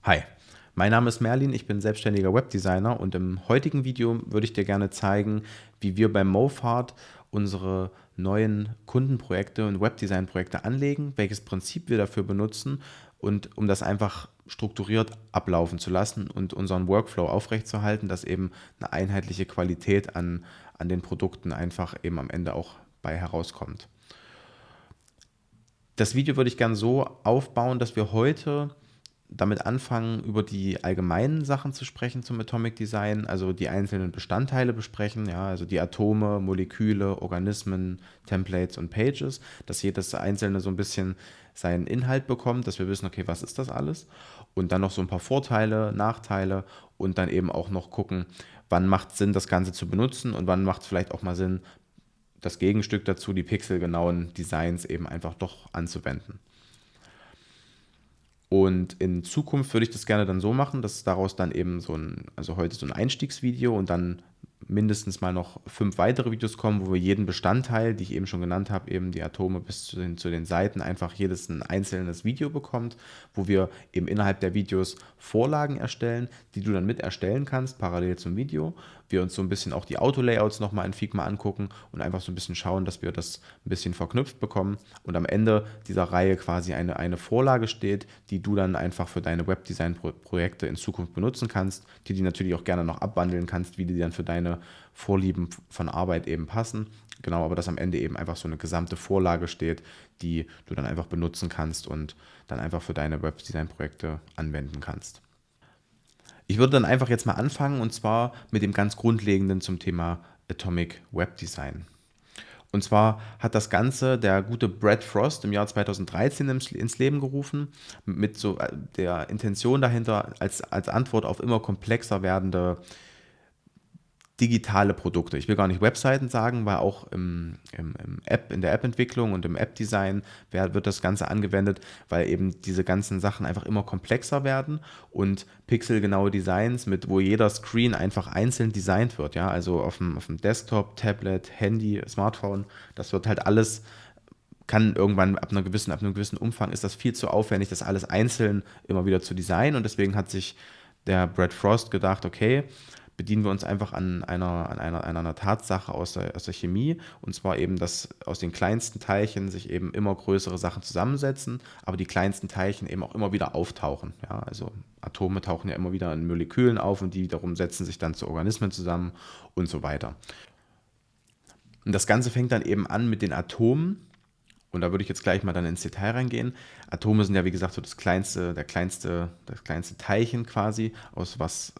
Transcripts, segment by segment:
Hi, mein Name ist Merlin, ich bin selbstständiger Webdesigner und im heutigen Video würde ich dir gerne zeigen, wie wir bei Mofart unsere neuen Kundenprojekte und Webdesign-Projekte anlegen, welches Prinzip wir dafür benutzen und um das einfach strukturiert ablaufen zu lassen und unseren Workflow aufrechtzuerhalten, dass eben eine einheitliche Qualität an den Produkten einfach eben am Ende auch bei herauskommt. Das Video würde ich gerne so aufbauen, dass wir heute damit anfangen, über die allgemeinen Sachen zu sprechen zum Atomic Design, also die einzelnen Bestandteile besprechen, ja, also die Atome, Moleküle, Organismen, Templates und Pages, dass jedes einzelne so ein bisschen seinen Inhalt bekommt, dass wir wissen, okay, was ist das alles? Und dann noch so ein paar Vorteile, Nachteile und dann eben auch noch gucken, wann macht es Sinn, das Ganze zu benutzen und wann macht es vielleicht auch mal Sinn, das Gegenstück dazu, die pixelgenauen Designs eben einfach doch anzuwenden. Und in Zukunft würde ich das gerne dann so machen, dass daraus dann eben also heute so ein Einstiegsvideo und dann mindestens mal noch 5 weitere Videos kommen, wo wir jeden Bestandteil, die ich eben schon genannt habe, eben die Atome bis zu den Seiten, einfach jedes ein einzelnes Video bekommt, wo wir eben innerhalb der Videos Vorlagen erstellen, die du dann mit erstellen kannst, parallel zum Video. Wir uns so ein bisschen auch die Auto-Layouts nochmal in Figma angucken und einfach so ein bisschen schauen, dass wir das ein bisschen verknüpft bekommen und am Ende dieser Reihe quasi eine Vorlage steht, die du dann einfach für deine Webdesign-Projekte in Zukunft benutzen kannst, die natürlich auch gerne noch abwandeln kannst, wie die dann für deine Vorlieben von Arbeit eben passen. Genau, aber dass am Ende eben einfach so eine gesamte Vorlage steht, die du dann einfach benutzen kannst und dann einfach für deine Webdesign-Projekte anwenden kannst. Ich würde dann einfach jetzt mal anfangen und zwar mit dem ganz Grundlegenden zum Thema Atomic Web Design. Und zwar hat das Ganze der gute Brad Frost im Jahr 2013 ins Leben gerufen, mit so der Intention dahinter, als Antwort auf immer komplexer werdende digitale Produkte. Ich will gar nicht Webseiten sagen, weil auch in der App-Entwicklung und im App-Design wird das Ganze angewendet, weil eben diese ganzen Sachen einfach immer komplexer werden und pixelgenaue Designs, wo jeder Screen einfach einzeln designt wird. Ja? Also auf dem Desktop, Tablet, Handy, Smartphone, das wird halt alles kann irgendwann ab einem gewissen Umfang ist das viel zu aufwendig, das alles einzeln immer wieder zu designen und deswegen hat sich der Brad Frost gedacht, okay, bedienen wir uns einfach an einer Tatsache aus der Chemie und zwar eben, dass aus den kleinsten Teilchen sich eben immer größere Sachen zusammensetzen, aber die kleinsten Teilchen eben auch immer wieder auftauchen. Ja, also Atome tauchen ja immer wieder in Molekülen auf und die wiederum setzen sich dann zu Organismen zusammen und so weiter. Und das Ganze fängt dann eben an mit den Atomen. Und da würde ich jetzt gleich mal dann ins Detail reingehen. Atome sind ja, wie gesagt, so das kleinste Teilchen quasi, aus was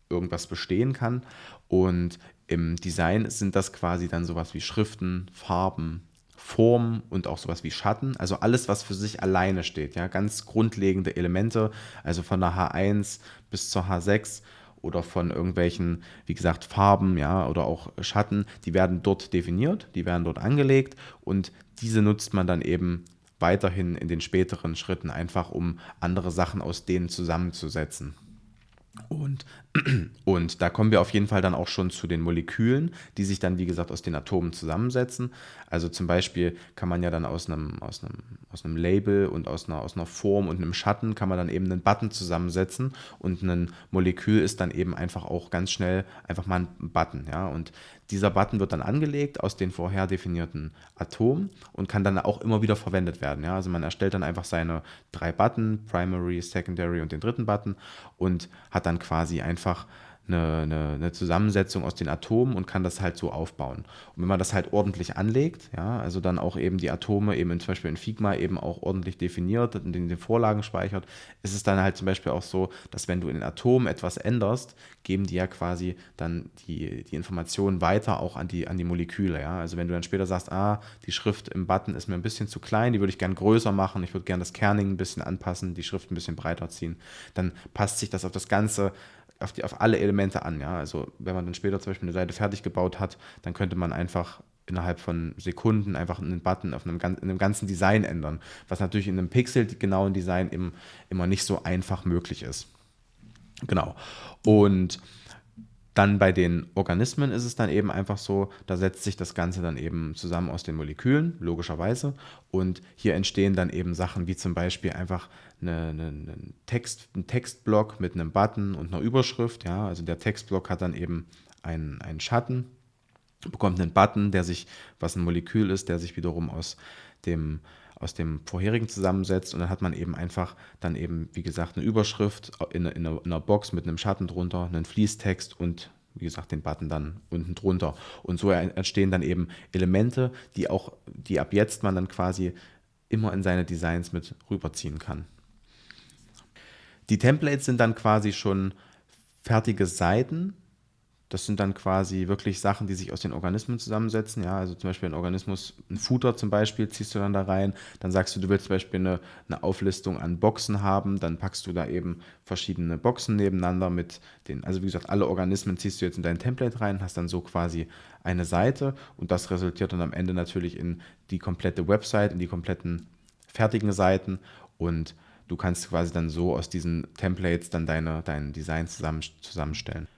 irgendwas bestehen kann. Und im Design sind das quasi dann sowas wie Schriften, Farben, Formen und auch sowas wie Schatten. Also alles, was für sich alleine steht. Ja, ganz grundlegende Elemente, also von der H1 bis zur H6 oder von irgendwelchen, wie gesagt, Farben, ja, oder auch Schatten, die werden dort definiert, die werden dort angelegt und diese nutzt man dann eben weiterhin in den späteren Schritten einfach, um andere Sachen aus denen zusammenzusetzen. Und, und da kommen wir auf jeden Fall dann auch schon zu den Molekülen, die sich dann, wie gesagt, aus den Atomen zusammensetzen. Also zum Beispiel kann man ja dann aus einem Label und aus einer Form und einem Schatten kann man dann eben einen Button zusammensetzen und ein Molekül ist dann eben einfach auch ganz schnell einfach mal ein Button. Ja? Und dieser Button wird dann angelegt aus den vorher definierten Atomen und kann dann auch immer wieder verwendet werden. Ja? Also man erstellt dann einfach seine 3 Button, Primary, Secondary und den dritten Button und hat dann quasi einfach eine Zusammensetzung aus den Atomen und kann das halt so aufbauen. Und wenn man das halt ordentlich anlegt, ja, also dann auch eben die Atome eben zum Beispiel in Figma eben auch ordentlich definiert und in den Vorlagen speichert, ist es dann halt zum Beispiel auch so, dass wenn du in den Atomen etwas änderst, geben die ja quasi dann die Informationen weiter auch an die Moleküle. Ja? Also wenn du dann später sagst, die Schrift im Button ist mir ein bisschen zu klein, die würde ich gern größer machen, ich würde gern das Kerning ein bisschen anpassen, die Schrift ein bisschen breiter ziehen, dann passt sich das auf das Ganze auf alle Elemente an. Ja? Also wenn man dann später zum Beispiel eine Seite fertig gebaut hat, dann könnte man einfach innerhalb von Sekunden einfach einen Button in einem ganzen Design ändern, was natürlich in einem pixelgenauen Design immer nicht so einfach möglich ist. Genau. Und Dann bei den Organismen ist es dann eben einfach so, da setzt sich das Ganze dann eben zusammen aus den Molekülen, logischerweise. Und hier entstehen dann eben Sachen wie zum Beispiel einfach ein Textblock mit einem Button und einer Überschrift. Ja? Also der Textblock hat dann eben einen Schatten, bekommt einen Button, was ein Molekül ist, der sich wiederum dem, aus dem vorherigen zusammensetzt. Und dann hat man eben einfach dann eben, wie gesagt, eine Überschrift in einer Box mit einem Schatten drunter, einen Fließtext und wie gesagt, den Button dann unten drunter. Und so entstehen dann eben Elemente, die ab jetzt man dann quasi immer in seine Designs mit rüberziehen kann. Die Templates sind dann quasi schon fertige Seiten. Das sind dann quasi wirklich Sachen, die sich aus den Organismen zusammensetzen. Ja, also zum Beispiel ein Organismus, ein Footer zum Beispiel, ziehst du dann da rein. Dann sagst du willst zum Beispiel eine Auflistung an Boxen haben. Dann packst du da eben verschiedene Boxen nebeneinander also wie gesagt, alle Organismen ziehst du jetzt in dein Template rein, hast dann so quasi eine Seite. Und das resultiert dann am Ende natürlich in die komplette Website, in die kompletten fertigen Seiten. Und du kannst quasi dann so aus diesen Templates dann dein Design zusammenstellen.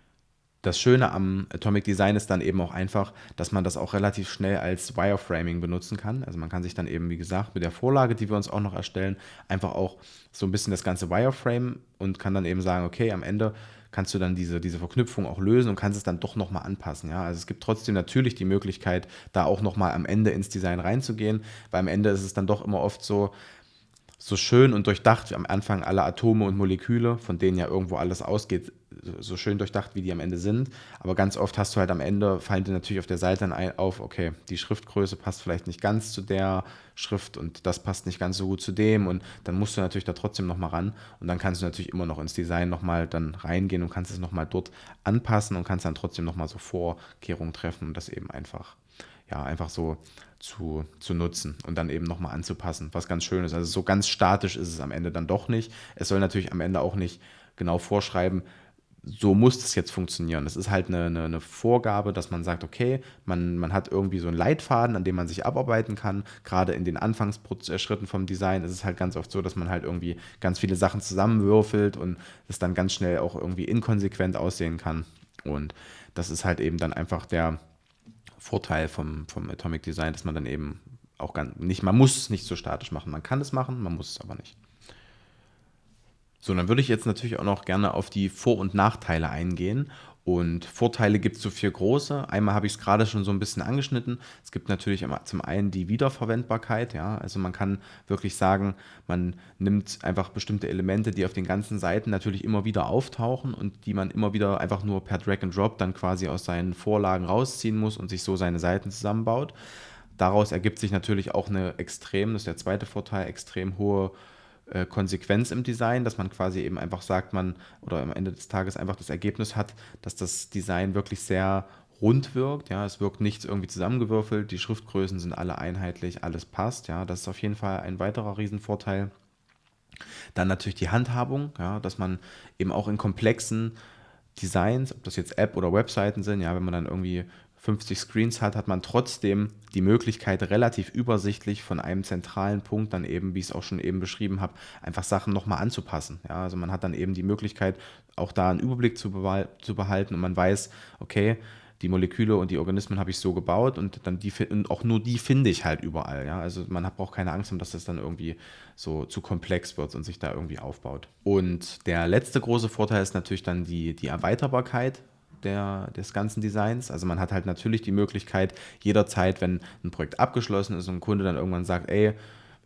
Das Schöne am Atomic Design ist dann eben auch einfach, dass man das auch relativ schnell als Wireframing benutzen kann. Also man kann sich dann eben, wie gesagt, mit der Vorlage, die wir uns auch noch erstellen, einfach auch so ein bisschen das ganze Wireframe und kann dann eben sagen, okay, am Ende kannst du dann diese Verknüpfung auch lösen und kannst es dann doch nochmal anpassen. Ja? Also es gibt trotzdem natürlich die Möglichkeit, da auch nochmal am Ende ins Design reinzugehen, weil am Ende ist es dann doch immer oft so schön und durchdacht wie am Anfang alle Atome und Moleküle, von denen ja irgendwo alles ausgeht, so schön durchdacht, wie die am Ende sind. Aber ganz oft hast du halt am Ende, fallen dir natürlich auf der Seite dann auf, okay, die Schriftgröße passt vielleicht nicht ganz zu der Schrift und das passt nicht ganz so gut zu dem und dann musst du natürlich da trotzdem nochmal ran und dann kannst du natürlich immer noch ins Design nochmal dann reingehen und kannst es nochmal dort anpassen und kannst dann trotzdem nochmal so Vorkehrungen treffen und das eben einfach so zu nutzen und dann eben nochmal anzupassen, was ganz schön ist. Also so ganz statisch ist es am Ende dann doch nicht. Es soll natürlich am Ende auch nicht genau vorschreiben, so muss es jetzt funktionieren. Es ist halt eine Vorgabe, dass man sagt, okay, man hat irgendwie so einen Leitfaden, an dem man sich abarbeiten kann. Gerade in den Anfangsschritten vom Design ist es halt ganz oft so, dass man halt irgendwie ganz viele Sachen zusammenwürfelt und es dann ganz schnell auch irgendwie inkonsequent aussehen kann. Und das ist halt eben dann einfach der Vorteil vom Atomic Design, dass man dann eben auch man muss es nicht so statisch machen. Man kann es machen, man muss es aber nicht. So, dann würde ich jetzt natürlich auch noch gerne auf die Vor- und Nachteile eingehen. Und Vorteile gibt es so 4 große. Einmal habe ich es gerade schon so ein bisschen angeschnitten. Es gibt natürlich zum einen die Wiederverwendbarkeit. Ja? Also man kann wirklich sagen, man nimmt einfach bestimmte Elemente, die auf den ganzen Seiten natürlich immer wieder auftauchen und die man immer wieder einfach nur per Drag and Drop dann quasi aus seinen Vorlagen rausziehen muss und sich so seine Seiten zusammenbaut. Daraus ergibt sich natürlich auch das ist der zweite Vorteil, extrem hohe Konsequenz im Design, dass man quasi eben einfach sagt, oder am Ende des Tages einfach das Ergebnis hat, dass das Design wirklich sehr rund wirkt. Ja, es wirkt nichts irgendwie zusammengewürfelt, die Schriftgrößen sind alle einheitlich, alles passt. Ja, das ist auf jeden Fall ein weiterer Riesenvorteil. Dann natürlich die Handhabung, ja, dass man eben auch in komplexen Designs, ob das jetzt App oder Webseiten sind, ja, wenn man dann irgendwie 50 Screens hat man trotzdem die Möglichkeit, relativ übersichtlich von einem zentralen Punkt dann eben, wie ich es auch schon eben beschrieben habe, einfach Sachen nochmal anzupassen. Ja, also man hat dann eben die Möglichkeit, auch da einen Überblick zu behalten und man weiß, okay, die Moleküle und die Organismen habe ich so gebaut und dann und auch nur die finde ich halt überall. Ja? Also man braucht keine Angst haben, dass das dann irgendwie so zu komplex wird und sich da irgendwie aufbaut. Und der letzte große Vorteil ist natürlich dann die Erweiterbarkeit des ganzen Designs. Also man hat halt natürlich die Möglichkeit, jederzeit, wenn ein Projekt abgeschlossen ist und ein Kunde dann irgendwann sagt, ey,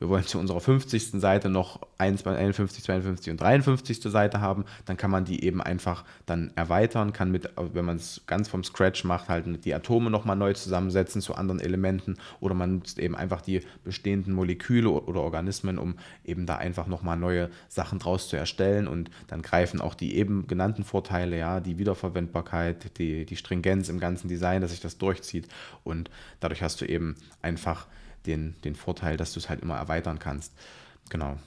wir wollen zu unserer 50. Seite noch 51, 52 und 53. Seite haben, dann kann man die eben einfach dann erweitern, kann wenn man es ganz vom Scratch macht, halt die Atome nochmal neu zusammensetzen zu anderen Elementen oder man nutzt eben einfach die bestehenden Moleküle oder Organismen, um eben da einfach nochmal neue Sachen draus zu erstellen und dann greifen auch die eben genannten Vorteile, ja, die Wiederverwendbarkeit, die Stringenz im ganzen Design, dass sich das durchzieht und dadurch hast du eben einfach den Vorteil, dass du es halt immer erweitern kannst. Genau.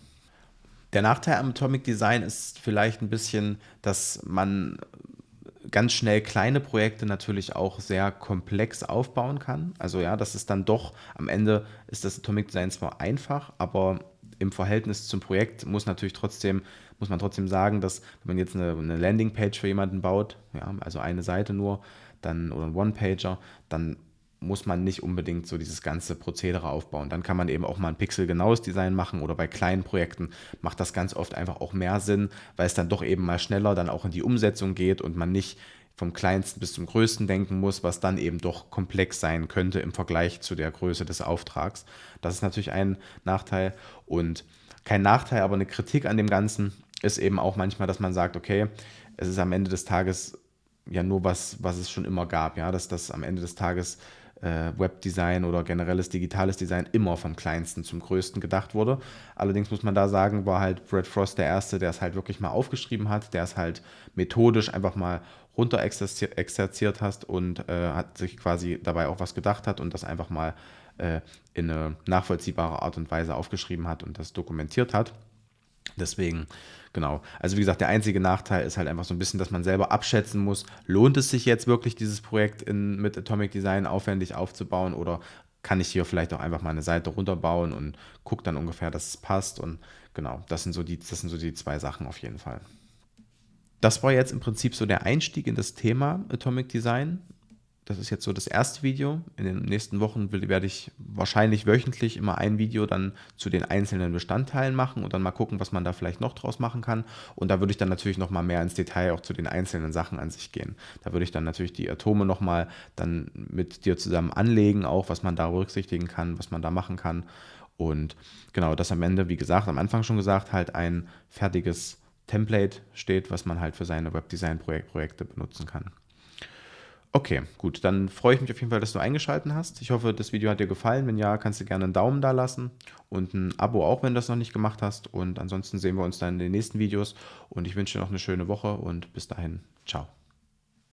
Der Nachteil am Atomic Design ist vielleicht ein bisschen, dass man ganz schnell kleine Projekte natürlich auch sehr komplex aufbauen kann. Also ja, das ist dann doch, am Ende ist das Atomic Design zwar einfach, aber im Verhältnis zum Projekt muss man trotzdem sagen, dass wenn man jetzt eine Landingpage für jemanden baut, ja, also eine Seite nur, dann oder ein One-Pager, dann muss man nicht unbedingt so dieses ganze Prozedere aufbauen. Dann kann man eben auch mal ein pixelgenaues Design machen oder bei kleinen Projekten macht das ganz oft einfach auch mehr Sinn, weil es dann doch eben mal schneller dann auch in die Umsetzung geht und man nicht vom kleinsten bis zum größten denken muss, was dann eben doch komplex sein könnte im Vergleich zu der Größe des Auftrags. Das ist natürlich ein Nachteil und kein Nachteil, aber eine Kritik an dem Ganzen ist eben auch manchmal, dass man sagt, okay, es ist am Ende des Tages ja nur was es schon immer gab, ja, dass das am Ende des Tages Webdesign oder generelles digitales Design immer vom kleinsten zum größten gedacht wurde. Allerdings muss man da sagen, war halt Brad Frost der Erste, der es halt wirklich mal aufgeschrieben hat, der es halt methodisch einfach mal runter exerziert hat und hat sich quasi dabei auch was gedacht hat und das einfach mal in eine nachvollziehbare Art und Weise aufgeschrieben hat und das dokumentiert hat. Deswegen, genau. Also wie gesagt, der einzige Nachteil ist halt einfach so ein bisschen, dass man selber abschätzen muss, lohnt es sich jetzt wirklich, dieses Projekt mit Atomic Design aufwendig aufzubauen oder kann ich hier vielleicht auch einfach mal eine Seite runterbauen und gucke dann ungefähr, dass es passt. Und genau, das sind so die zwei Sachen auf jeden Fall. Das war jetzt im Prinzip so der Einstieg in das Thema Atomic Design. Das ist jetzt so das erste Video. In den nächsten Wochen werde ich wahrscheinlich wöchentlich immer ein Video dann zu den einzelnen Bestandteilen machen und dann mal gucken, was man da vielleicht noch draus machen kann. Und da würde ich dann natürlich noch mal mehr ins Detail auch zu den einzelnen Sachen an sich gehen. Da würde ich dann natürlich die Atome noch mal dann mit dir zusammen anlegen, auch was man da berücksichtigen kann, was man da machen kann. Und genau, das am Ende, wie gesagt, am Anfang schon gesagt, halt ein fertiges Template steht, was man halt für seine Webdesign-Projekte benutzen kann. Okay, gut, dann freue ich mich auf jeden Fall, dass du eingeschaltet hast. Ich hoffe, das Video hat dir gefallen. Wenn ja, kannst du gerne einen Daumen da lassen und ein Abo auch, wenn du das noch nicht gemacht hast. Und ansonsten sehen wir uns dann in den nächsten Videos. Und ich wünsche dir noch eine schöne Woche und bis dahin, ciao.